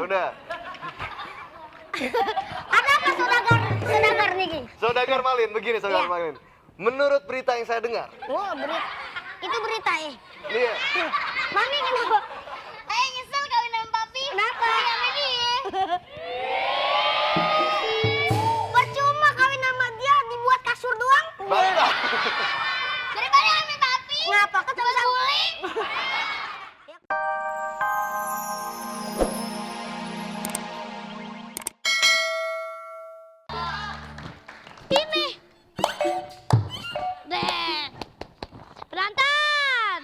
udah. Ada apa Saudagar nih? Saudagar Malin, begini Saudagar Malin. Menurut berita yang saya dengar. Oh, itu berita ya? Iya. Mami kenapa? Nyesel kawin sama papi. Kenapa? Sama dia. Percuma kawin sama dia, dibuat kasur doang. Bantah. Daripada sama papi. Ngapa? Ketemu guling. Ini. Deh. Penonton.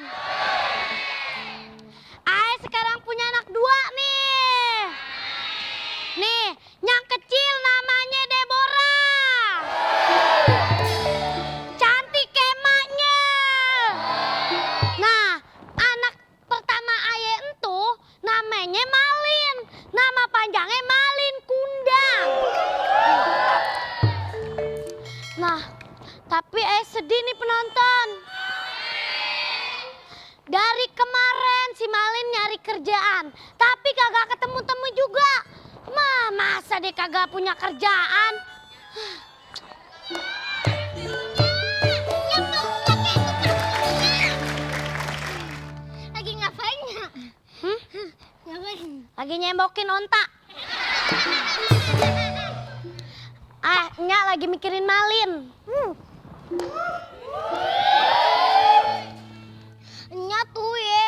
Ay sekarang punya anak 2 nih. Nih, yang kecil namanya Deborah. Cantik kayak emaknya. Nah, anak pertama Aye itu namanya Malin. Nama panjangnya Malin Kundang. Nah, tapi sedih nih penonton. Dari kemarin si Malin nyari kerjaan, tapi kagak ketemu-temu juga. Masa dia kagak punya kerjaan? Lagi ngapainnya? Lagi nyembokin onta. Nya lagi mikirin Malin. Nya tuh ya,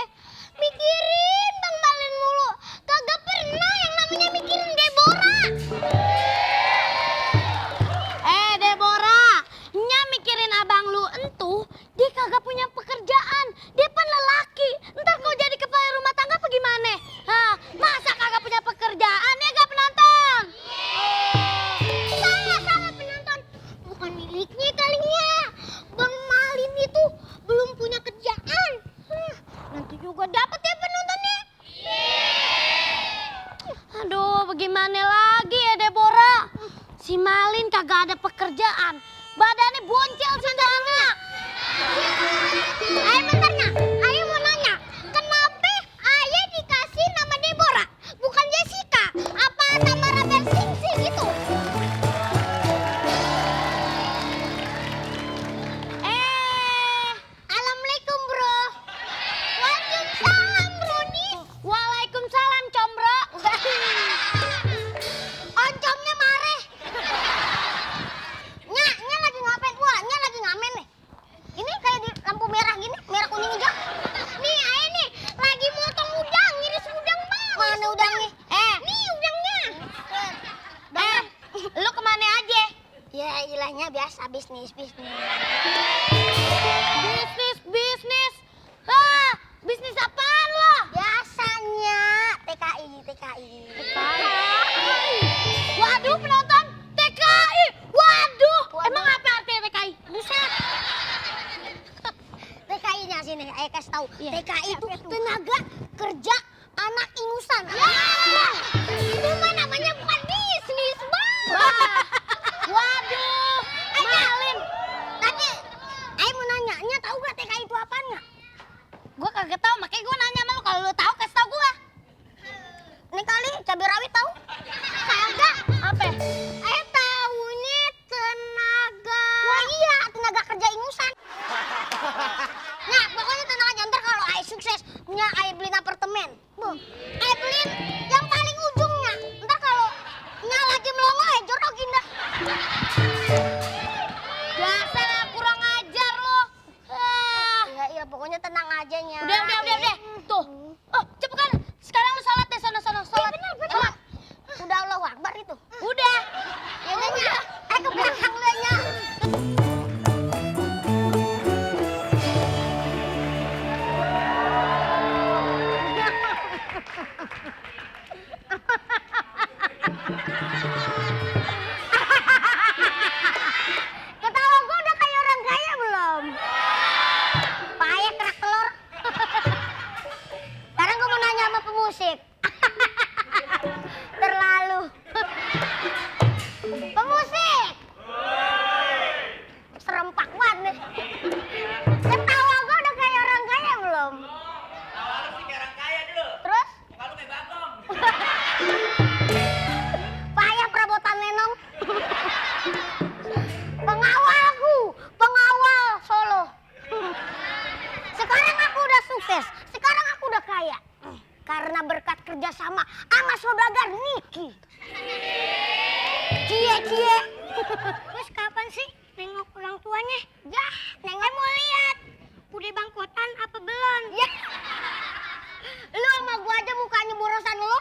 mikirin Bang Malin mulu. Kagak pernah yang namanya mikirin Deborah. Deborah, Nya mikirin abang lu entuh, dia kagak punya pekerjaan. Dia kan lelaki. Ntar kau jadi kepala rumah tangga apa gimana? Masa kagak punya pekerjaan ya gak penonton? Salah penonton. Bukan miliknya kalinya. Bang Malin itu belum punya kerjaan. Nanti juga dapat ya penontonnya. Aduh, bagaimana lagi ya Deborah? Si Malin kagak ada pekerjaan. Badannya boncel sendalnya. Ayo bentar Nak, Ayo mau nanya. Kenapa Ayo dikasih nama Deborah? Bukan Jessica? Apa sama Rabel Singsi gitu? Assalamualaikum bro. Waalaikumsalam Broni. Waalaikumsalam combro. Oncomnya mareh. Nya lagi ngapain? Wah, Nya lagi ngamen nih. Ini kayak di lampu merah gini, merah kuning hijau. Nih, Ayo nih lagi motong udang, ngiris udang bang. Mana udangnya? Nih udangnya. Lu kemana aja? Ya ilahnya biasa bisnis. Bisnis apaan lo? Biasanya TKI. Waduh penonton, TKI. Waduh. Emang apa artinya TKI? Buset. TKI-nya sini, Ayo kasih tahu. TKI itu tenaga kerja anak ingusan. Itu mah namanya bukan bisnis, Bang. Waduh, Malin. Tapi Ayo mau nanya, Nya tahu gak TKI itu apaan nggak? Gua kagak tahu, makanya gua nanya sama lu. Kalau lu tahu kasih tahu gua. Ini kali cabai rawit tahu? Kagak. Apa? Taunya tenaga. Wah iya, tenaga kerja ingusan. Nah, pokoknya tenang aja, ntar kalau Ayo sukses, Nya Ayo beliin apartemen. Ayo beliin yang paling ujungnya. Ntar kalau Nya lagi melongo, Ayo jorokin dah. Dasar kurang ajar lo. Iya, pokoknya tenang aja Nya. Udah. Tuh. Oh, cepetan. Sekarang lu salat deh, sono salat. Iya benar. Udah Allahu Akbar itu. Udah. Ya udah Nya. Ayo ke belakang lu Nya. Ketawa gua udah kayak orang kaya belum? Payah kerak telur. Sekarang gua mau nanya sama pemusik. Terlalu. Pemusik. karena berkat kerjasama sama saudagar Niki. Cie. Terus kapan sih nengok orang tuanya? Ya, nengok mau lihat. Udah bangkotan apa belum? Ya. Lu sama gua aja mukanya borosan lu.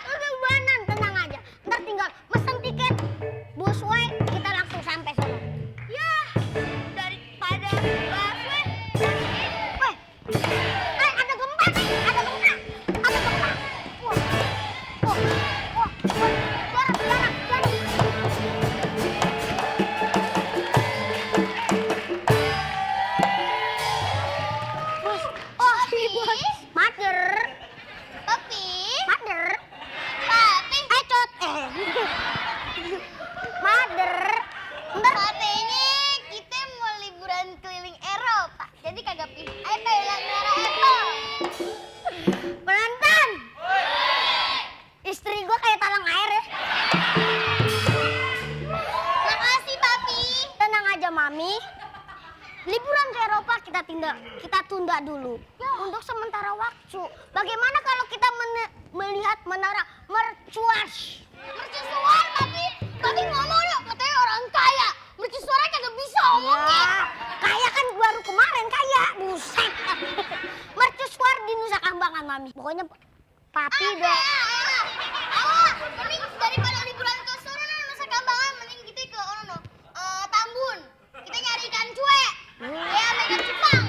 Udah banan, tenang aja. Ntar tinggal pesen tiket. Busway, kita langsung sampai sono. Ya, daripada busway. Weh, ada gempa nih, ada gempa. Wah, Juara. Bos, bos. Mother. Papi. Mother. Papi. Ecot. Mother. Ntar Katanya kita mau liburan keliling Eropa. Jadi kagak pilih Apple yang merah Apple. penonton. Istri gua kayak talang air ya. Makasih, Papi. Tenang aja Mami. Liburan ke Eropa kita tunda dulu untuk sementara waktu. Bagaimana kalau kita melihat menara mercusuar? Mercusuar, Papi. Papi ngomong dong, katanya orang kaya. Mercusuar kagak bisa ngomongnya. Ya, kaya kan baru kemarin kaya. Buset. Mercusuar di Nusa Kambangan Mami. Pokoknya Papi udah. Mending daripada liburan ke sono Nusa Kambangan, mending kita ke Tambun. Kita nyari ikan cuek. Ya, ikan cupang.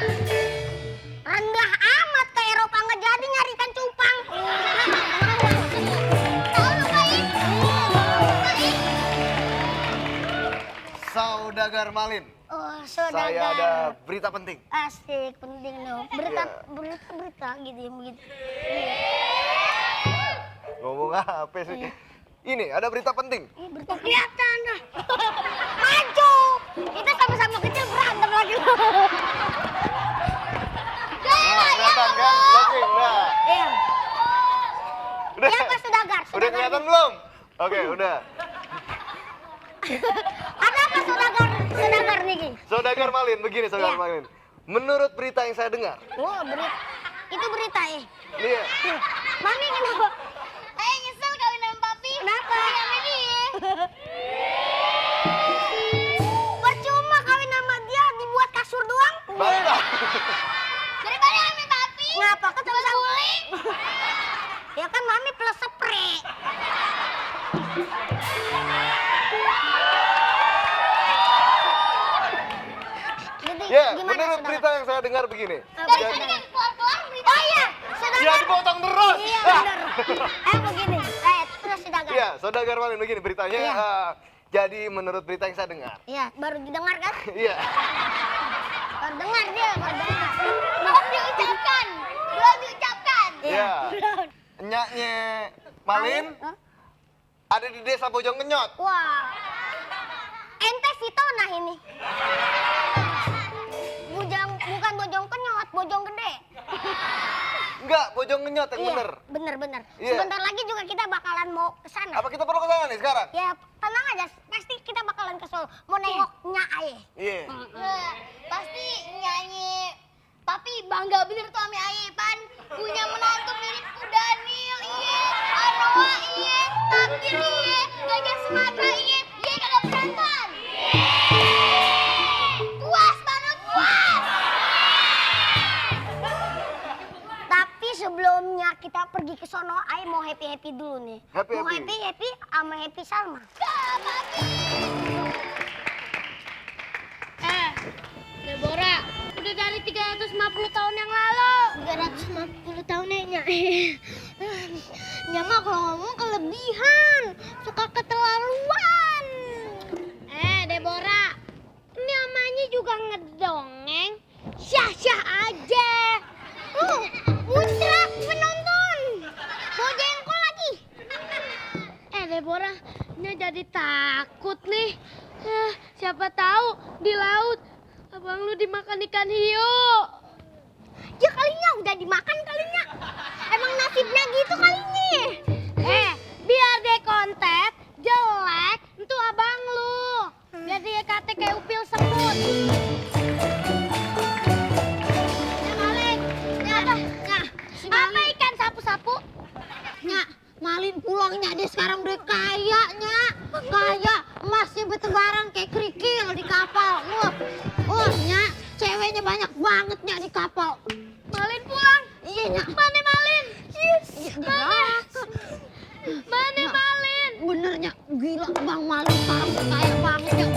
Rendah amat ke Eropa nggak jadi nyari ikan cupang. Tahu lu, Pain? Pain? Saudagar Malin, Oh, saya saudagar. ada berita penting. Asik, penting loh. Berita gitu ya begitu. Ngomong apa sih? Ini ada berita penting. Ih, berita kelihatan dah. Maju. Kita sama-sama kecil berantem lagi loh. Nah, kelihatan kan? Oke, udah. Iya. Udah. Ya, Pak Saudagar. Udah kelihatan belum? Oke, udah. Ada apa Saudagar Niki? Saudagar Malin, begini Saudagar Iya. Malin. Menurut berita yang saya dengar, Oh, itu berita ya. iya, Mami kenapa? Nyesel kawin sama Papi. Kenapa? Sama dia. Percuma kawin sama dia dibuat kasur doang. bantah. Daripada sama Papi. Ngapa ketemu sama Guling. Ya kan Mami plus spray. Jadi Ya, gimana menurut Saudagar? berita yang saya dengar begini. Dari Jadi- tadi kan keluar-keluar berita. Oh iya, Saudagar. Ya dipotong terus. Iya Ah. benar. Begini, terus Saudagar. Iya, Saudagar Malin begini beritanya. Iya. Jadi menurut berita yang saya dengar. Iya, baru didengar kan? Iya. Baru dengar dia, baru dengar. Belum diucapkan. Belum diucapkan. Iya. Nyaknya Malin Hah? ada di desa Bojong Kenyot. Wah. Ente Fitona ini. Bukan Bojong Kenyot, Bojong Gede. Enggak, Bojong Kenyot yang Iya, bener. bener. Iya. Sebentar lagi juga kita bakalan mau ke sana. Apa kita perlu ke sana nih sekarang? Ya, tenang aja. Pasti kita bakalan ke Solo. Mau nengok Nya Aye. Iya. Nah, pasti nyanyi Papi bangga bener tuh sama Ayepan. Punya menantu mirip Kudanil, iye. Arwa, iye. Tapir, iye. Gajah Sumatera, iye. Iye kagak penonton. Puas banget, puas. Tapi sebelumnya kita pergi ke sono, Aye mau happy-happy dulu nih. Happy, mau happy. happy sama Happy Salma. Papi. Deborah, udah dari 350 tahun yang lalu. 350 tahun ya, Nya mah kalau ngomong kelebihan, suka keterlaluan. Deborah, ini namanya juga ngedongeng. Syah-syah aja. Muncrat penonton. Mau jengkol lagi. Deborah, Nya jadi takut nih. Siapa tahu di laut abang lu dimakan ikan hiu. Ya kalinya udah dimakan kalinya. Emang nasibnya gitu kalinya. Biar deh kontes jelek itu abang lu. Biar dia kate kayak upil semut. Malin, apa ikan sama Emangnya dia sekarang udah kayaknya. Kayak emasnya bertebaran kayak kerikil di kapal. Nya, ceweknya banyak banget nya di kapal. Malin pulang. Iya nya. Mana Malin? Mana Malin? Benernya gila Bang Malin sekarang tuh kaya banget ya.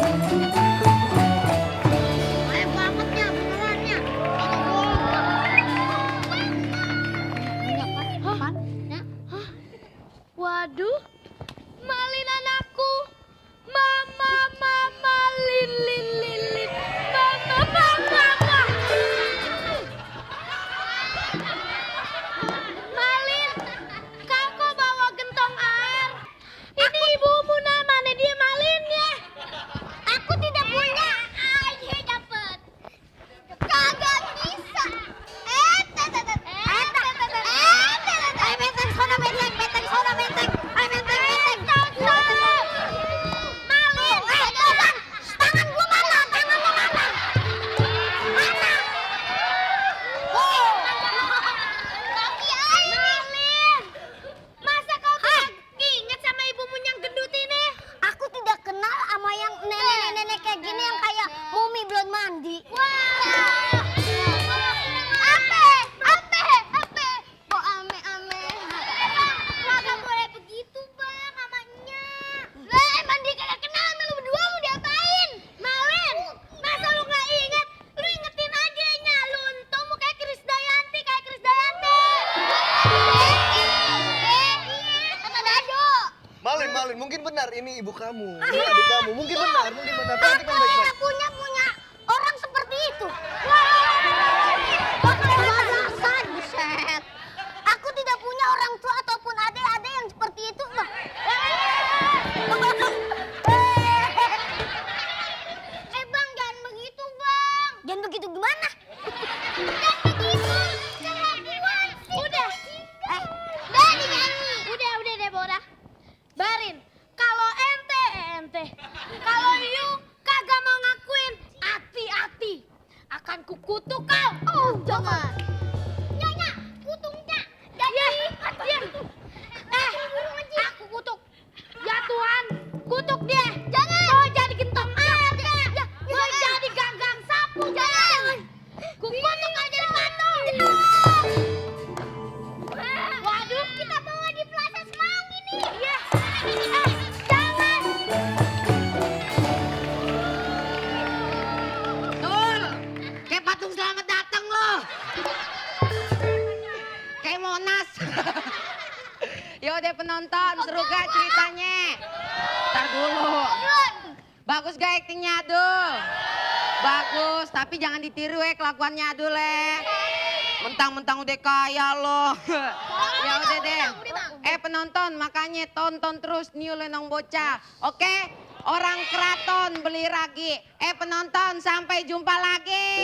Kaya banget ya benerannya. Iya kan? Ya. Waduh, Malin anakku. Mama, lin, lin, lin, lin. Mama. Malin, kau kok bawa gentong air? Ini ibumu namanya dia Malin ya. Aku tidak punya. Ayo dapat. Kagak bisa. Benteng sono benteng. Ayo benteng. Malin, Tangan gua mana? Mana? Malin, masa kau tidak ingat sama ibumu yang gendut ini? Aku tidak kenal sama yang nenek-nenek kayak gini yang kayak mumi belum mandi. Ape. Kok ame. Kagak boleh begitu bang, namanya. Lah emang dia kagak kenal sama lu berdua, lu diapain? Malin, masa lu gak inget? Lu ingetin aja nya, lu untung mau kayak Krisdayanti. Kata Dado. Malin, mungkin benar ini ibu kamu. Ini adik kamu. Mungkin benar. Perhatikan baik-baik. Punya orang seperti itu. Balasan, buset. Aku tidak punya orang tua ataupun adik-adik yang seperti itu, Bang. Bang, jangan begitu bang. Jangan begitu gimana? Jangan begitu. Kelakuan sih. Udah dinyanyi. Udah deh Bora. Barin, kalau ente. Kalau you kagak mau ngakuin, hati-hati. Akan kukutuk kau. Oh, jangan. Nyonya, kutungnya. Jadi, aku kutuk. Ya Tuhan, kutuk dia. Jangan. Kau jadi gentong ada. Kau jadi ganggang sapu. Jangan. Kukutuk kau jadi patung. Waduh, kita bawa di Plaza Semanggi nih. Iya. Jangan. Tul, kayak patung selamat datang loh. Kayak Monas. Yaudah penonton, seru gak ceritanya? Ntar dulu. Bagus gak aktingnya Aduh? Bagus, tapi jangan ditiru kelakuannya Aduh Mentang-mentang udah kaya loh. Ya udah deh. Penonton makanya tonton terus New Lenong Bocah. Oke? Orang keraton beli ragi. Penonton sampai jumpa lagi.